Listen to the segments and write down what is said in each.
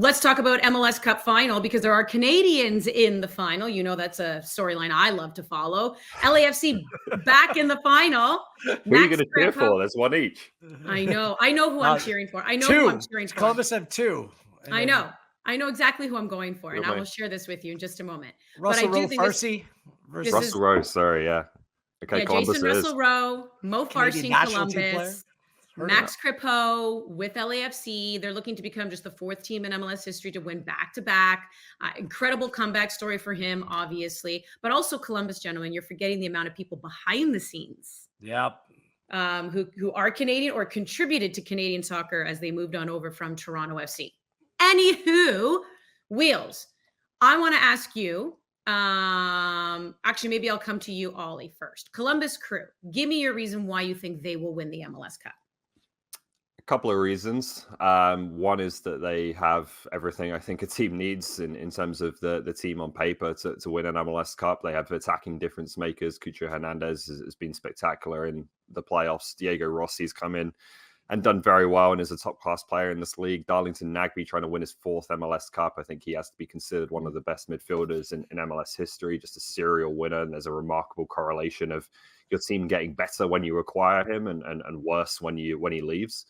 Let's talk about MLS Cup Final because there are Canadians in the final. You know, that's a storyline I love to follow. LAFC back in the final. Who are you going to cheer for? There's one each. I know who I'm cheering for. I know two. who I'm cheering for. Columbus have two. I know exactly who I'm going for, and I will share this with you in just a moment. Russell Rowe Farsi versus Russell Rowe. Sorry, yeah. Okay, yeah, Columbus Jason Russell Rowe, Mo Farsi in Columbus. Max Crepeau with LAFC. They're looking to become just the fourth team in MLS history to win back-to-back. Incredible comeback story for him, obviously. But also Columbus, gentlemen, you're forgetting the amount of people behind the scenes. Yep. Who are Canadian or contributed to Canadian soccer as they moved on over from Toronto FC. Anywho, Wheels, I want to ask you, actually, maybe I'll come to you, Ollie, first. Columbus Crew, give me your reason why you think they will win the MLS Cup. A couple of reasons. One is that they have everything I think a team needs in terms of the team on paper to win an MLS Cup. They have attacking difference makers. Cucho Hernandez has been spectacular in the playoffs. Diego Rossi's come in and done very well and is a top-class player in this league. Darlington Nagbe trying to win his fourth MLS Cup. I think he has to be considered one of the best midfielders in MLS history, just a serial winner. And there's a remarkable correlation of your team getting better when you acquire him and worse when he leaves.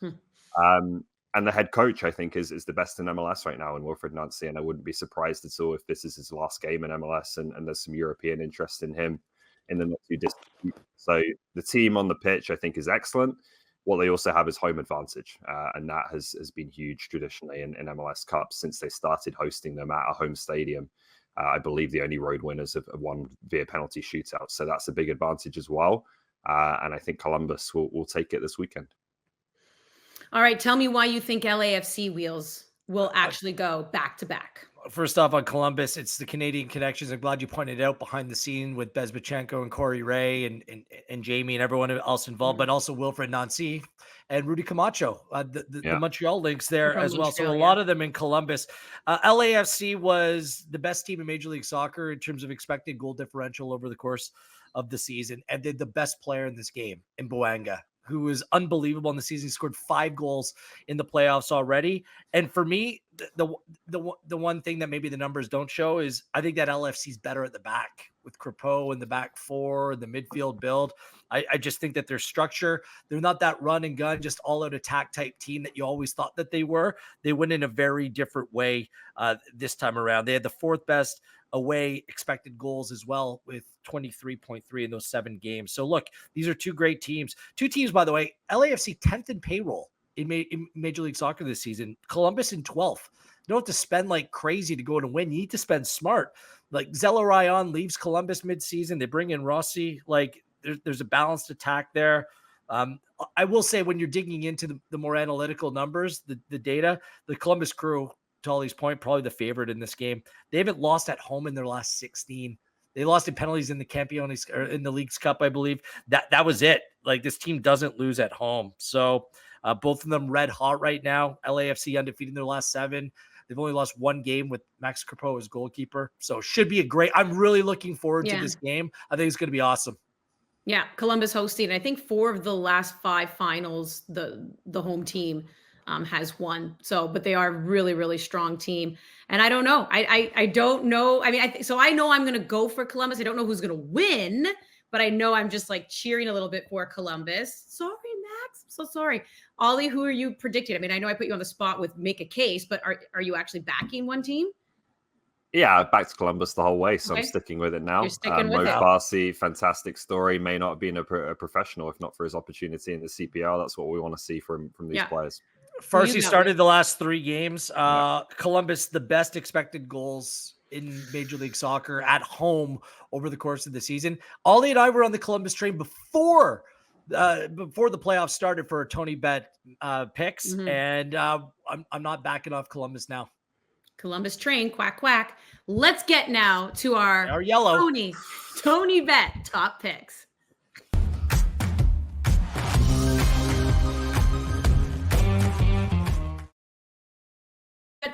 And the head coach, I think, is the best in MLS right now in Wilfried Nancy. And I wouldn't be surprised at all if this is his last game in MLS and there's some European interest in him in the not too distant future. So the team on the pitch, I think, is excellent. What they also have is home advantage, and that has been huge traditionally in MLS Cups since they started hosting them at a home stadium. I believe the only road winners have won via penalty shootout, so that's a big advantage as well. And I think Columbus will take it this weekend. All right, tell me why you think LAFC Wheels will actually go back-to-back. First off, on Columbus, it's the Canadian connections. I'm glad you pointed out behind the scene with Bezbachenko and Corey Ray and Jamie and everyone else involved, but also Wilfried Nancy and Rudy Camacho, the Montreal links there as well. So a lot of them in Columbus. LAFC was the best team in Major League Soccer in terms of expected goal differential over the course of the season, and they're the best player in this game in Boanga, who is unbelievable in the season. He scored 5 goals in the playoffs already. And for me, the one thing that maybe the numbers don't show is I think that LFC is better at the back with Crepeau in the back four, the midfield build. I just think that their structure, they're not that run and gun, just all out attack type team that you always thought that they were. They went in a very different way this time around. They had the 4th best away expected goals as well with 23.3 in those 7 games. So look, these are 2 great teams. 2 teams, by the way, LAFC 10th in payroll in Major League Soccer this season. Columbus in 12th. You don't have to spend like crazy to go and win. You need to spend smart. Like Zelarayan leaves Columbus midseason. They bring in Rossi. Like there's a balanced attack there. I will say when you're digging into the more analytical numbers, the data, the Columbus Crew, to Ollie's point, probably the favorite in this game. They haven't lost at home in their last 16. They lost in penalties in the Campeones or in the League's Cup, I believe. That was it. Like this team doesn't lose at home. So both of them red hot right now. LAFC undefeated in their last 7. They've only lost 1 game with Max Crepeau as goalkeeper. So should be a great. I'm really looking forward to this game. I think it's going to be awesome. Yeah, Columbus hosting. I think 4 of the last 5 finals, the home team has won. So, but they are a really, really strong team. And I don't know. I don't know. I mean, so I know I'm going to go for Columbus. I don't know who's going to win, but I know I'm just like cheering a little bit for Columbus. Sorry, Max. I'm so sorry. Ollie, who are you predicting? I mean, I know I put you on the spot with make a case, but are you actually backing one team? Yeah, I backed Columbus the whole way, so I'm sticking with it now. Mo Farsi, fantastic story. May not have been a professional if not for his opportunity in the CPL. That's what we want to see from these players. Farsi started the last 3 games. Columbus, the best expected goals in Major League Soccer at home over the course of the season. Ollie and I were on the Columbus train before the playoffs started for Tony Bet picks, and I'm not backing off Columbus now. Columbus train, quack, quack. Let's get now to our yellow Tony Bet top picks.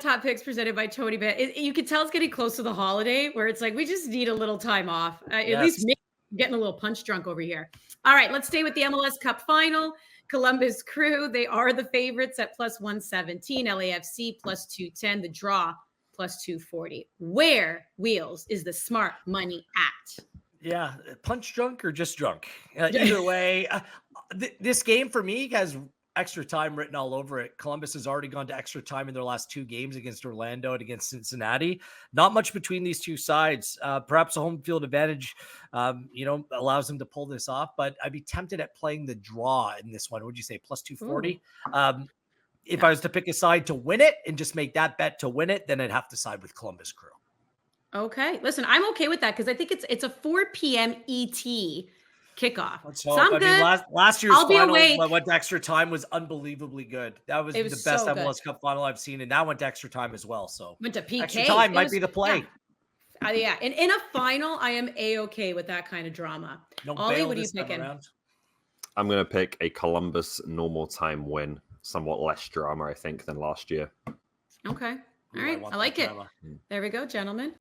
Top picks presented by Tony Bet. You can tell it's getting close to the holiday where it's like, we just need a little time off. At least me getting a little punch drunk over here. All right, let's stay with the MLS Cup final. Columbus Crew, they are the favorites at plus 117. LAFC plus 210. The draw plus 240. Where, Wheels, is the smart money at? Yeah, punch drunk or just drunk. Either way, this game for me has extra time written all over it. Columbus has already gone to extra time in their last 2 games against Orlando and against Cincinnati. Not much between these two sides. Perhaps a home field advantage, allows them to pull this off. But I'd be tempted at playing the draw in this one. What would you say, plus 240? If I was to pick a side to win it and just make that bet to win it, then I'd have to side with Columbus Crew. Okay. Listen, I'm okay with that because I think it's a 4 p.m. ET kickoff. So I'm good. Last year's final went to extra time was unbelievably good. That was the best MLS Cup final I've seen, and that went to extra time as well. So went to PK. Extra time might be the play. Yeah. And in a final, I am A-okay with that kind of drama. Ollie, what are you picking? I'm going to pick a Columbus normal time win. Somewhat less drama, I think, than last year. Okay. All right. I like it. There we go, gentlemen.